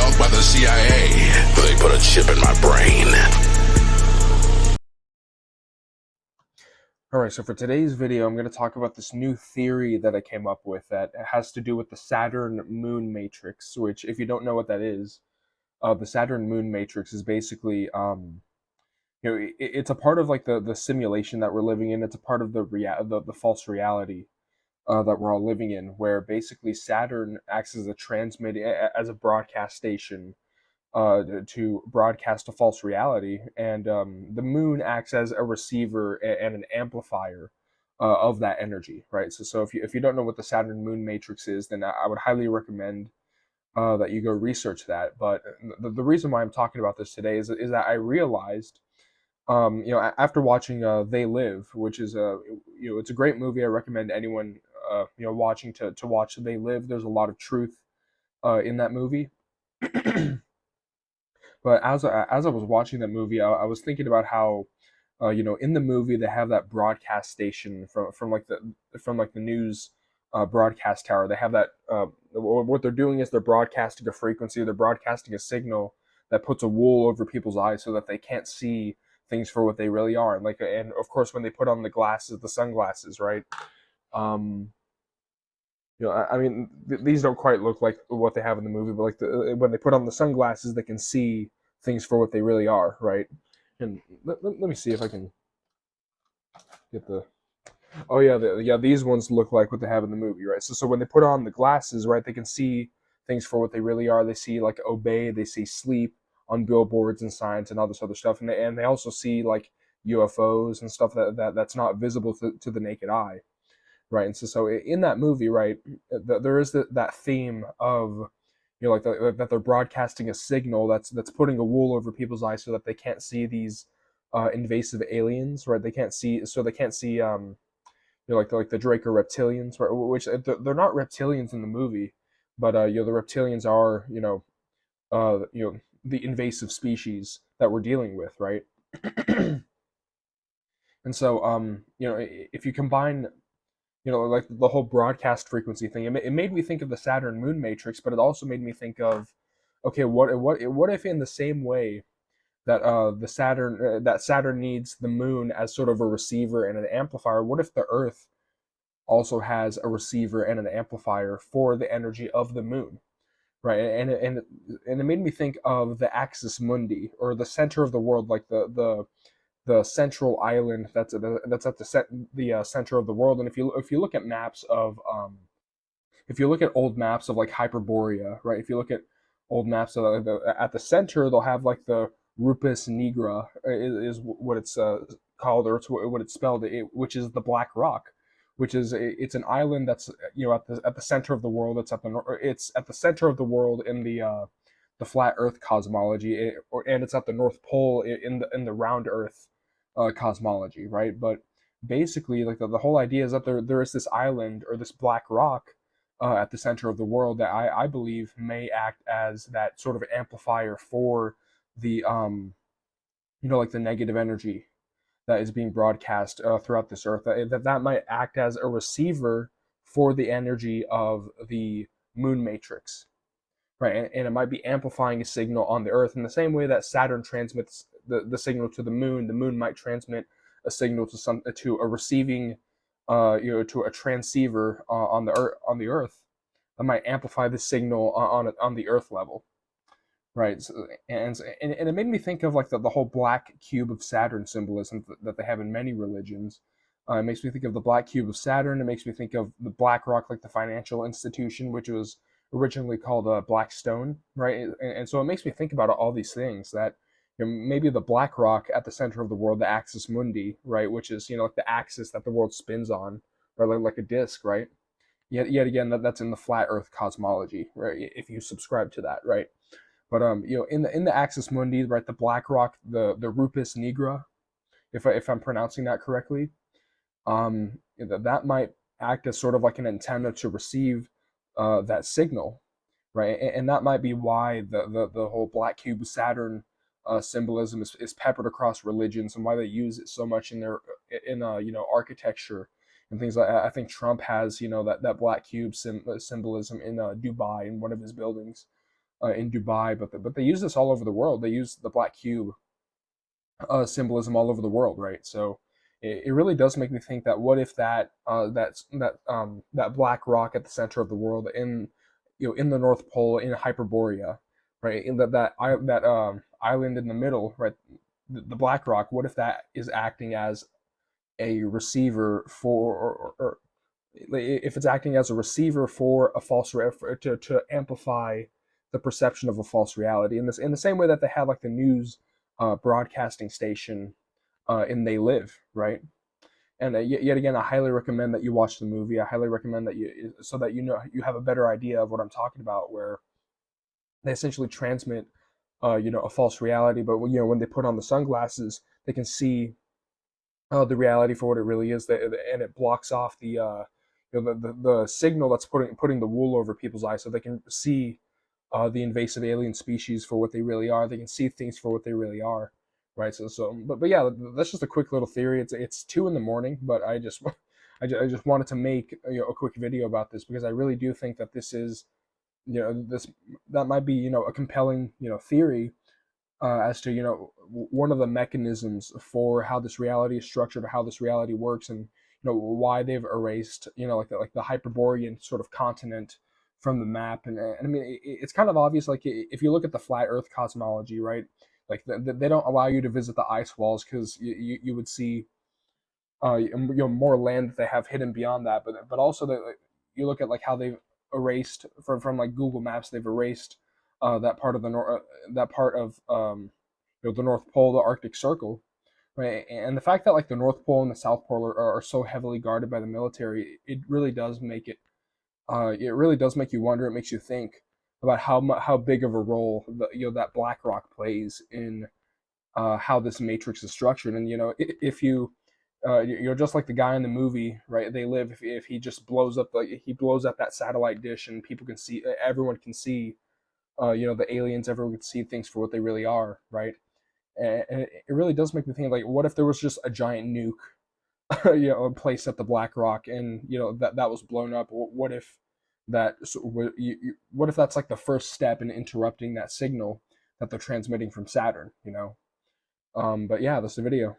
Stalked by the CIA. They put a chip in my brain. Alright, so for today's video, I'm going to talk about this new theory that I came up with that has to do with the Saturn-moon matrix, which, if you don't know what that is, the Saturn-moon matrix is basically, it's a part of like the simulation that we're living in. It's a part of the false reality that we're all living in, where basically Saturn acts as as a broadcast station to broadcast a false reality, and the moon acts as a receiver and an amplifier of that energy, right? So if you don't know what the Saturn Moon matrix is, then I would highly recommend that you go research that. But the reason why I'm talking about this today is that I realized, after watching They Live, which is it's a great movie. I recommend anyone watching to watch They Live. There's a lot of truth in that movie. But as I was watching that movie, I was thinking about how, in the movie they have that broadcast station from like the news broadcast tower. They have that. What they're doing is they're broadcasting a frequency. They're broadcasting a signal that puts a wool over people's eyes so that they can't see things for what they really are. And of course, when they put on the glasses, the sunglasses, right? Um, I mean, these don't quite look like what they have in the movie, but when they put on the sunglasses, they can see things for what they really are, right? And let me see if I can get the. Oh yeah, these ones look like what they have in the movie, right? So when they put on the glasses, right, they can see things for what they really are. They see like obey, they see sleep on billboards and signs and all this other stuff, and they also see like UFOs and stuff that's not visible to the naked eye, right? And so in that movie, right, there is that theme of, that they're broadcasting a signal that's putting a wool over people's eyes so that they can't see these invasive aliens, right? They can't see like the Draco reptilians, right? Which they're not reptilians in the movie, but the reptilians are the invasive species that we're dealing with, right? And so if you combine like the whole broadcast frequency thing, it made me think of the Saturn Moon matrix, but it also made me think of, okay, what if in the same way that that Saturn needs the moon as sort of a receiver and an amplifier, what if the Earth also has a receiver and an amplifier for the energy of the moon, right? And it made me think of the axis mundi, or the center of the world, like the central island that's at the center of the world. And if you look at maps of if you look at old maps of like Hyperborea, right? If you look at old maps of at the center, they'll have like the rupes nigra is what it's called, or it's what it's spelled, which is the black rock, which is it's an island that's at the center of the world. It's at the center of the world in the flat Earth cosmology, and it's at the North Pole in the round Earth cosmology, right? But basically, like the whole idea is that there is this island or this black rock at the center of the world that I believe may act as that sort of amplifier for the like the negative energy that is being broadcast throughout this earth. That might act as a receiver for the energy of the moon matrix, right? And it might be amplifying a signal on the Earth in the same way that Saturn transmits the signal to the moon. The moon might transmit a signal to a receiving, to a transceiver on the Earth that might amplify the signal on the Earth level, right? So, and it made me think of like the whole black cube of Saturn symbolism that they have in many religions. It makes me think of the black cube of Saturn. It makes me think of the black rock, like the financial institution, which was originally called Black Stone, right? And so it makes me think about all these things that, maybe the black rock at the center of the world, the axis mundi, right, which is like the axis that the world spins on, or like a disc, right? Yet again, that's in the flat Earth cosmology, right? If you subscribe to that, right? But in the axis mundi, right, the black rock, the rupes nigra, if I'm pronouncing that correctly, that might act as sort of like an antenna to receive that signal, right? And that might be why the whole black cube Saturn symbolism is peppered across religions, and why they use it so much in their in architecture and things like that. I think Trump has that black cube symbolism in Dubai in one of his buildings. in Dubai, but they use this all over the world. They use the black cube symbolism all over the world, right? So it really does make me think that what if that black rock at the center of the world in in the North Pole in Hyperborea, right? In that island in the middle, right? The black rock. What if that is acting as a receiver for, or if it's acting as a receiver for a to amplify the perception of a false reality in this in the same way that they have like the news broadcasting station in They Live, right? And yet again, I highly recommend that you watch the movie. I highly recommend that you so that you have a better idea of what I'm talking about, where they essentially transmit a false reality, but when they put on the sunglasses, they can see the reality for what it really is, and it blocks off the signal that's putting the wool over people's eyes, so they can see the invasive alien species for what they really are. They can see things for what they really are, right? But yeah, that's just a quick little theory. It's 2 in the morning, but I just wanted to make a quick video about this because I really do think that this is this that might be a compelling theory as to one of the mechanisms for how this reality is structured, or how this reality works, and why they've erased like the Hyperborean sort of continent from the map. And I mean it's kind of obvious, like if you look at the flat Earth cosmology, right? Like they don't allow you to visit the ice walls because you would see more land that they have hidden beyond that. But also you look at like how they've erased from like Google Maps, they've erased that part of that part of the North Pole, the Arctic Circle, right? And the fact that like the North Pole and the South Pole are so heavily guarded by the military, it really does make you wonder. It makes you think about how big of a role that black rock plays in how this matrix is structured. And if you just like the guy in the movie, right? They Live. If he just blows up, like he blows up that satellite dish, and people can see, everyone can see, the aliens. Everyone can see things for what they really are, right? And it really does make me think, like, what if there was just a giant nuke, placed at the Black Rock, and that was blown up? What if what if that's like the first step in interrupting that signal that they're transmitting from Saturn? But yeah, that's the video.